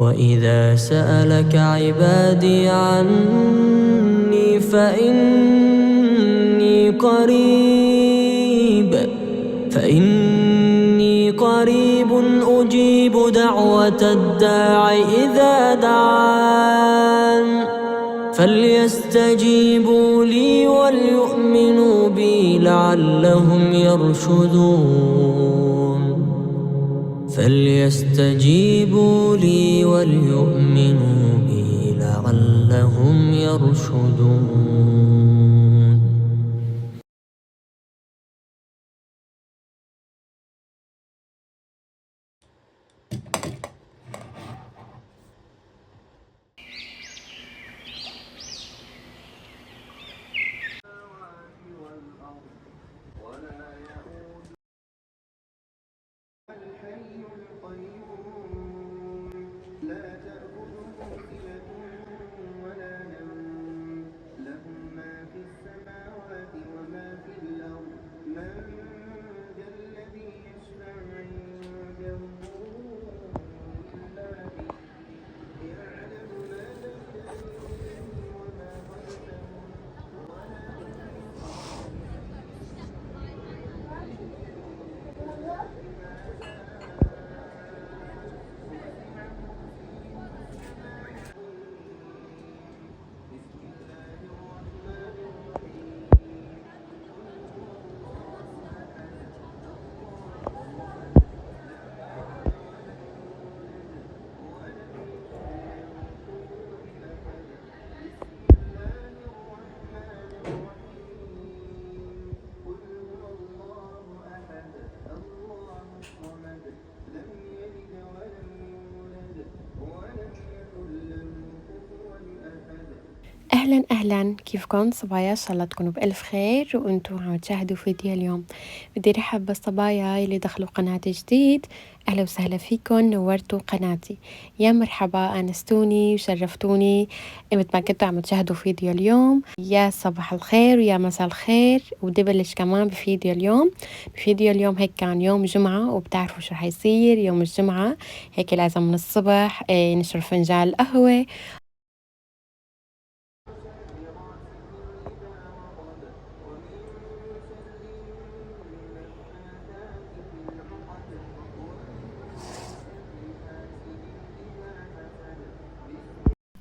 وإذا سألك عبادي عني فإني قريب أجيب دعوة الداع إذا دعان فليستجيبوا لي وليؤمنوا بي لعلهم يرشدون فليستجيبوا لي وليؤمنوا بي لعلهم يرشدون. أهلا أهلا، كيفكن صبايا؟ إن شاء الله تكونوا بألف خير وأنتوا عم تشاهدوا فيديو اليوم. بدي رحب بالصبايا اللي دخلوا قناتي جديد. أهلا وسهلا فيكن، نورتوا قناتي. يا مرحبا، أنستوني وشرفتوني مثل ما كنتوا عم تشاهدوا فيديو اليوم. يا صباح الخير ويا مساء الخير. وبدي بلش كمان بفيديو اليوم. هيك كان يوم جمعة، وبتعرفوا شو حيصير يوم الجمعة. هيك لازم من الصبح نشرب فنجان قهوة.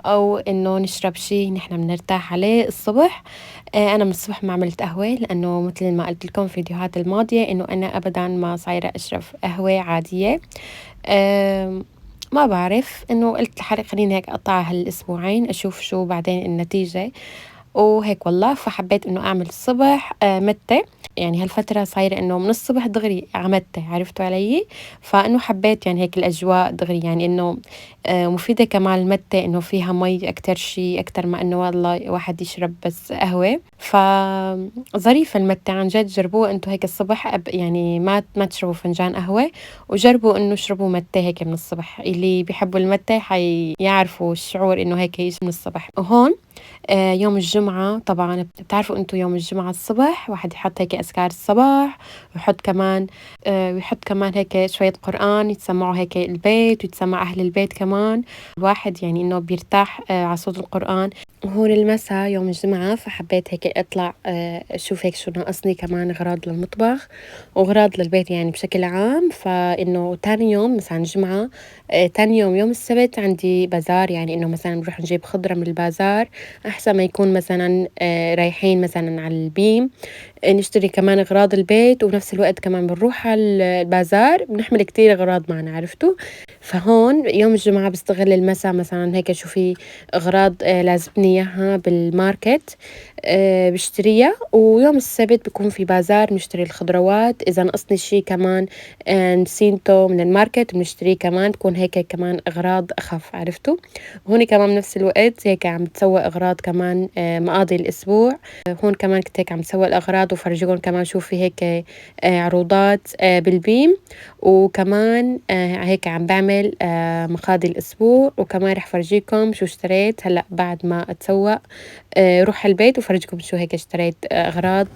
أو إنه نشرب شي نحنا بنرتاح عليه الصبح. أنا من الصبح ما عملت قهوة، لأنه مثل ما قلت لكم في الفيديوهات الماضية إنه أنا أبدا ما صايرة أشرب قهوة عادية. ما بعرف، إنه قلت لحالي خليني هيك أقطع هالأسبوعين أشوف شو بعدين النتيجة وهيك والله. فحبيت إنه أعمل الصبح متة. يعني هالفترة صايرة إنه من الصبح دغري عمتة، عرفتوا علي؟ فإنه حبيت يعني هيك الأجواء دغري، يعني إنه مفيدة كمان المتة، إنه فيها مي أكتر شي، أكتر ما إنه والله واحد يشرب بس قهوة. فظريفة المتة عن جد، جربوها أنتوا هيك الصبح. يعني ما تشربوا فنجان قهوة، وجربوا إنه اشربوا متة هيك من الصبح. اللي بيحبوا المتة حيعرفوا الشعور إنه هيك يجي من الصبح. وهون يوم الجمعة طبعا بتعرفوا أنتوا يوم الجمعة الصبح واحد يحط هيك أذكار الصباح، ويحط كمان هيك شوية قرآن يتسمعوا هيك البيت ويتسمع أهل البيت كمان. الواحد يعني إنه بيرتاح على صوت القرآن. وهون المساء يوم الجمعة فحبيت هيك أطلع أشوف هيك شو ناقصني كمان أغراض للمطبخ وأغراض للبيت يعني بشكل عام. فإنه تاني يوم مثلا الجمعة، تاني يوم السبت عندي بازار، يعني إنه مثلا نروح نجيب خضرة من البازار أحسن ما يكون مثلا رايحين مثلا على البيم نشتري كمان أغراض البيت، وبنفس الوقت كمان بنروح على البازار بنحمل كتير أغراض معنا، عرفتوا؟ فهون يوم الجمعة بستغل المسا مثلا هيك أشوف في أغراض لازمني إياها بالماركت بشتريها. ويوم السبت بكون في بازار بنشتري الخضروات. إذا نقصني شي كمان نسينته من الماركت بنشتريه كمان، تكون هيك كمان أغراض أخف، عرفتوا؟ هون كمان بنفس الوقت هيك عم تسوى أغراض كمان مقاضي الأسبوع. هون كمان كنت هيك عم تسوى الأغراض وفرجيكم كمان شو في هيك عروضات بالبيم. وكمان هيك عم بعمل مقاضي الأسبوع، وكمان رح فرجيكم شو اشتريت هلأ بعد ما أتسوق. روح البيت وفرجيكم شو هيك اشتريت أغراض.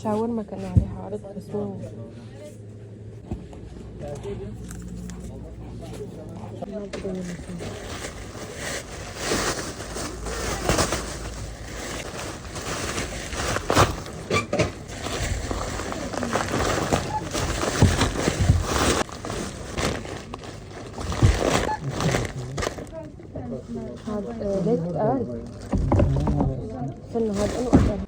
شاورما كان عليها عرض خصوم. هذا ليش تقال؟ استنى هذا أنا أكثر.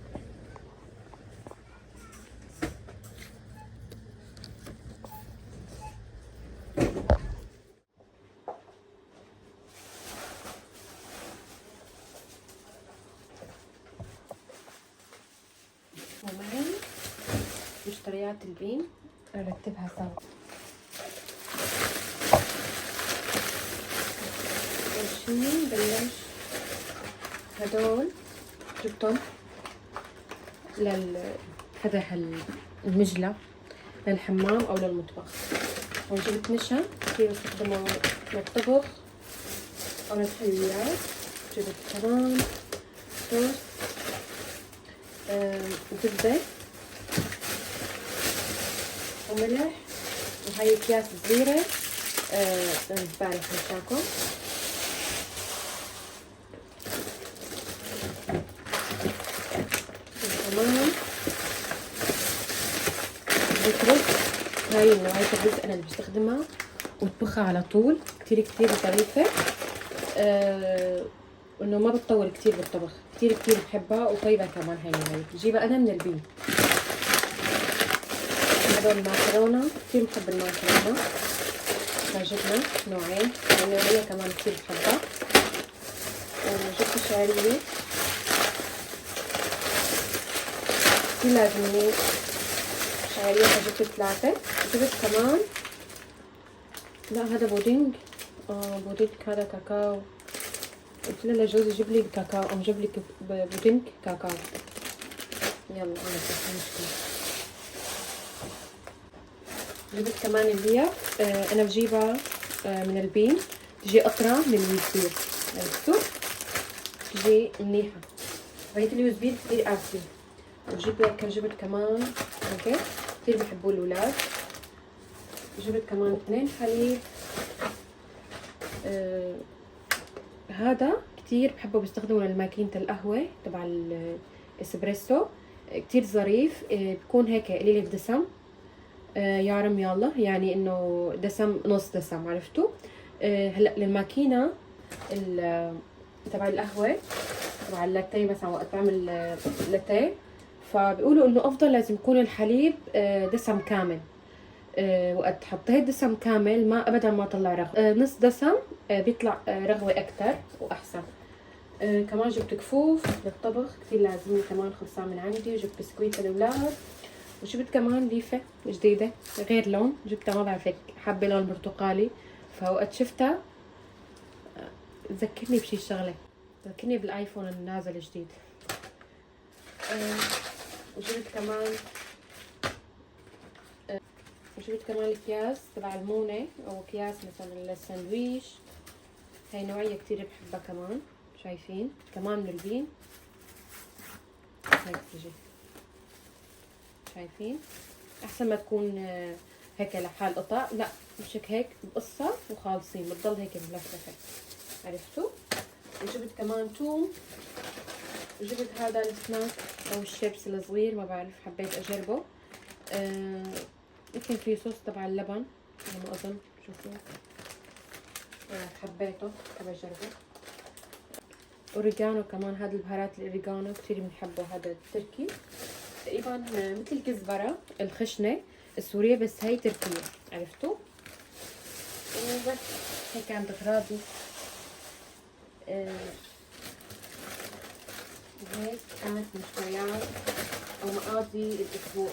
ومعي مشتريات البين نرتبها سوا. أول شي بلش هدول جبتهم فتح المجلة للحمام أو للمطبخ. وجبت نشا كتير بستخدمه للطبخ أو للحلويات. جبت كمان توست، زبدة وملح، وهاي أكياس صغيرة زبالة خلشاكم. كمان رز، هاي نوعية الرز أنا اللي بستخدمها وبطبخها على طول، كتير ظريفة. وإنه ما بتطول كتير بالطبخ، كتير بحبها وطيبة كمان. هاي النوعية بجيبها أنا من البين. هدول المعكرونة كتير بحب المعكرونة، فجبنا نوعين والنوعية كمان كتير بحبها. وجبت الشعرية كتير لازمني شعرية، فجبت 3. جبت كمان لا هذا بودينج، بودينج هذا كاكاو. قلت له لجوزي جيب لي كاكاو او جيب لي بودينج كاكاو. يلا انا مشكلة. جبت كمان اللي انا بجيبها من البين، تجي قطرة من اليوزبير، عرفتوا؟ تجي منيحة. بقيت اليوزبير كتير قاسية. جبت كمان هيك كتير بحبوا الولاد. جبت كمان 2 حليب. هذا كتير بحبه بستخدمه لماكينة القهوة تبع الاسبريسو، كتير ظريف. بكون هيك قليل الدسم، يعرم يلا يعني انه دسم نص دسم، عرفتوا؟ هلا للماكينة تبع القهوة تبع اللاتيه مثلا، وقت بعمل لاتيه فبيقولوا انه افضل لازم يكون الحليب دسم كامل. وقت حطيت دسم كامل ما ابدا ما طلع رغوه، نص دسم بيطلع رغوه اكتر واحسن. كمان جبت كفوف للطبخ كتير لازمني، كمان خلصان من عندي. وجبت بسكويت للاولاد. وجبت كمان ليفه جديده غير لون، جبتها ما بعرف هيك حابه لون برتقالي، فوقت شفتها تذكرني بشي شغله، تذكرني بالايفون النازل جديد. وجبت كمان اكياس تبع المونة او اكياس مثلا للساندويش. هاي نوعية كتير بحبها كمان، شايفين؟ كمان من البين. هيك تجي، شايفين؟ احسن ما تكون هيك لحال قطع، لا مش هيك بقصة وخالصين، بتضل هيك ملفلفة، عرفتوا؟ وجبت كمان توم. وجبت هذا السناك او الشيبس الصغير، ما بعرف حبيت اجربه. يمكن فيه صوص تبع اللبن على ما اظن، شوفوا حبيته حابة اجربه. اوريجانو كمان، هذا البهارات الاوريجانو كتير بنحبه، هذا التركي تقريبا مثل الكزبرة الخشنة السورية بس هي تركية، عرفتوا؟ وبس هيك كانت اغراضي. هيك كانت مشتريات او مقاضي الاسبوع.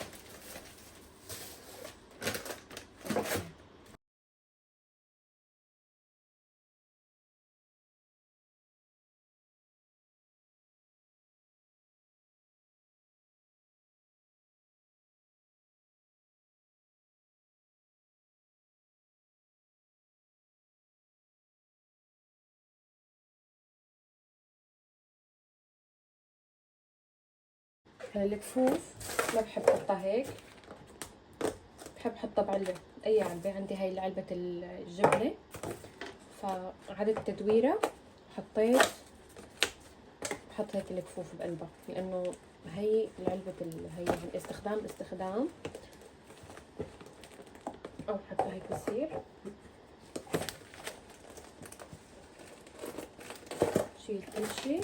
الكفوف ما بحب احطها هيك، بحب احطها بعلبة، اي علبة. عندي هاي علبة الجبنة، فعدد تدويرة بحط هيك الكفوف بقلبها، لانه هي العلبة هي استخدام او حتى هيك بصير. شيل كل شي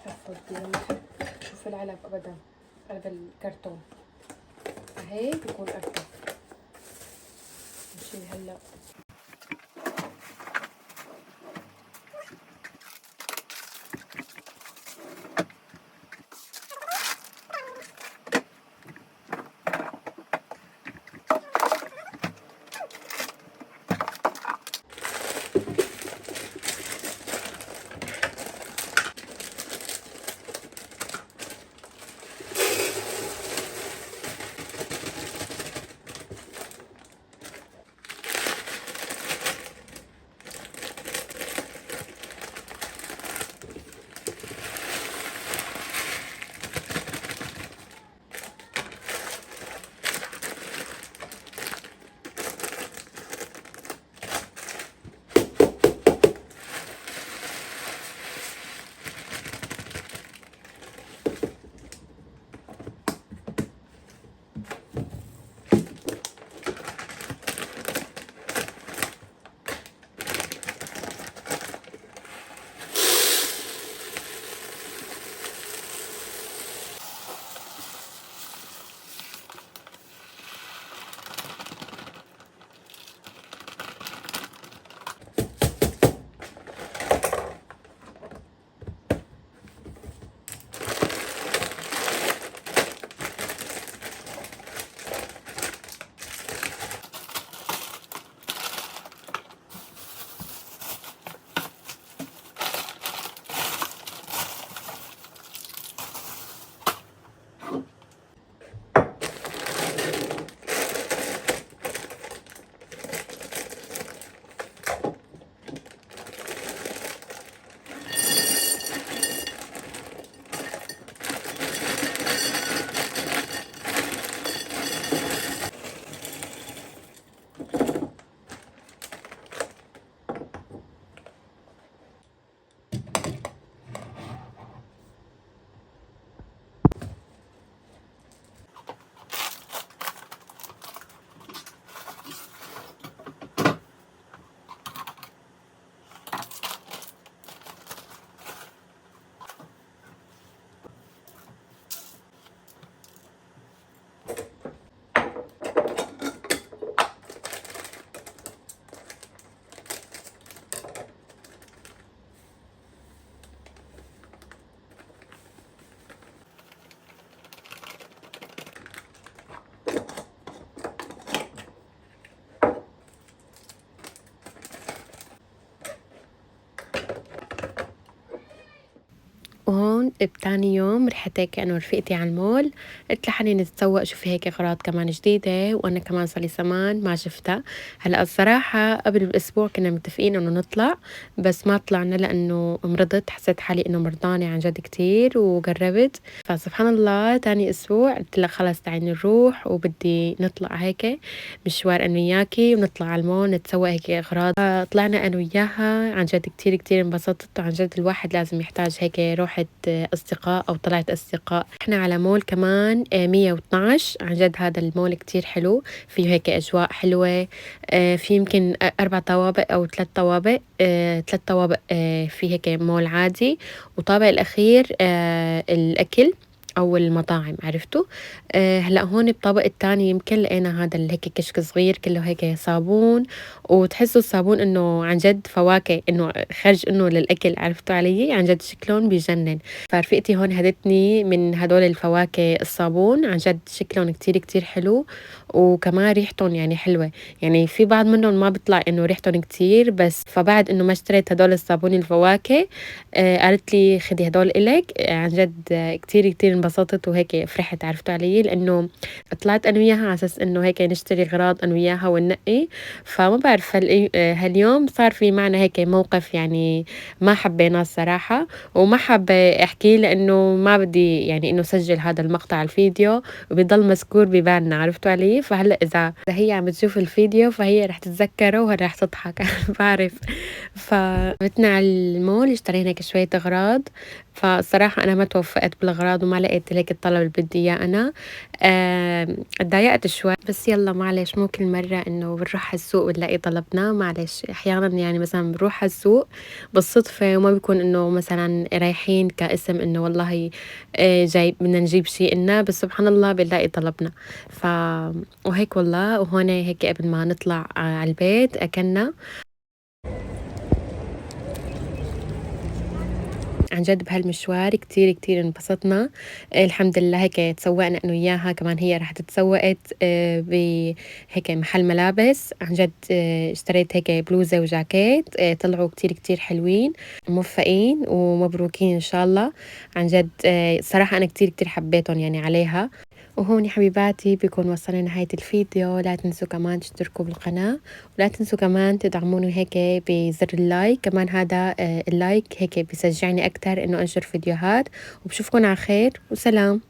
حفظ لما شوف العلب ابدا، علب الكرتون هيك بكون ارتب. نشيل هلا وهون بتاني يوم رحت هيك أنا ورفيقتي على المول، قلت لها خلينا نتسوق شوفي هيك أغراض كمان جديدة، وأنا كمان صار زمان ما شفتها. هلا الصراحة قبل بأسبوع كنا متفقين إنه نطلع، بس ما طلعنا لأنه مرضت، حسيت حالي إنه مرضانة عن جد كتير وقربت. فسبحان الله تاني أسبوع قلت لها خلص تعالي نروح وبدي نطلع هيك مشوار أنا وياكي، ونطلع على المول نتسوق هيك أغراض. طلعنا أنا وياها عن جد كتير انبسطت، وعن جد الواحد لازم يحتاج هيك روحة أصدقاء أو طلعة أصدقاء. إحنا على مول كمان 112، عن جد هذا المول كتير حلو، فيه هيك أجواء حلوة. في يمكن 4 طوابق أو 3 طوابق، 3 طوابق في هيك مول عادي، وطابق الأخير الأكل أو المطاعم عرفتوا. هلأ هون بالطابق التاني يمكن لقينا هذا هيك كشك صغير كله هيك صابون، وتحسوا الصابون إنه عن جد فواكه، إنه خرج إنه للأكل، عرفتوا علي؟ عن جد شكلهم بيجنن. فرفيقتي هون هدتني من هدول الفواكه الصابون، عن جد شكلهم كتير حلو، وكمان ريحتهم يعني حلوة. يعني في بعض منهم ما بيطلع إنه ريحتهم كتير، بس فبعد إنه ما اشتريت هدول الصابون الفواكه قالت لي خدي هدول إلك. عن جد كتير انبسطت انبسطت وهيك فرحت، عرفتوا علي؟ لإنه طلعت أنا وياها على أساس إنه هيك نشتري أغراض أنا وياها وننقي، فما بعرف هاليوم صار في معنا هيك موقف يعني ما حبيناه الصراحة، وما حابة أحكيه لإنه ما بدي يعني إنه سجل هذا المقطع الفيديو وبيضل مذكور ببالنا، عرفتوا علي؟ فهلأ إذا هي عم تشوف الفيديو فهي رح تتذكره ورح تضحك بعرف. فبتنا على المول اشترينا هيك شوية أغراض، فالصراحة أنا ما توفقت بالأغراض وما لقيت هيك الطلب اللي بدي إياه أنا. اتضايقت شوي، بس يلا معلش، مو كل مرة إنه بنروح على السوق بنلاقي طلبنا، معلش أحيانا يعني مثلا بنروح على السوق بالصدفة وما بيكون إنه مثلا رايحين كاسم إنه والله جاي بدنا نجيب شي إلنا، بس سبحان الله بنلاقي طلبنا. ف وهيك والله، وهون هيك قبل ما نطلع على البيت أكلنا عن جد بهالمشوار كتير انبسطنا. الحمد لله هيك تسوقنا أنا وياها، كمان هي رح تتسوقت بهيك محل ملابس عن جد. اشتريت هيك بلوزة وجاكيت طلعوا كتير حلوين، موفقين ومبروكين إن شاء الله. عن جد صراحة أنا كتير حبيتهم يعني عليها. وهون حبيباتي بيكون وصلنا نهاية الفيديو، لا تنسوا كمان تشتركوا بالقناة، ولا تنسوا كمان تدعموني هيك بزر اللايك، كمان هذا اللايك هيك بيشجعني أكتر إنه أنشر فيديوهات. وبشوفكن على خير وسلام.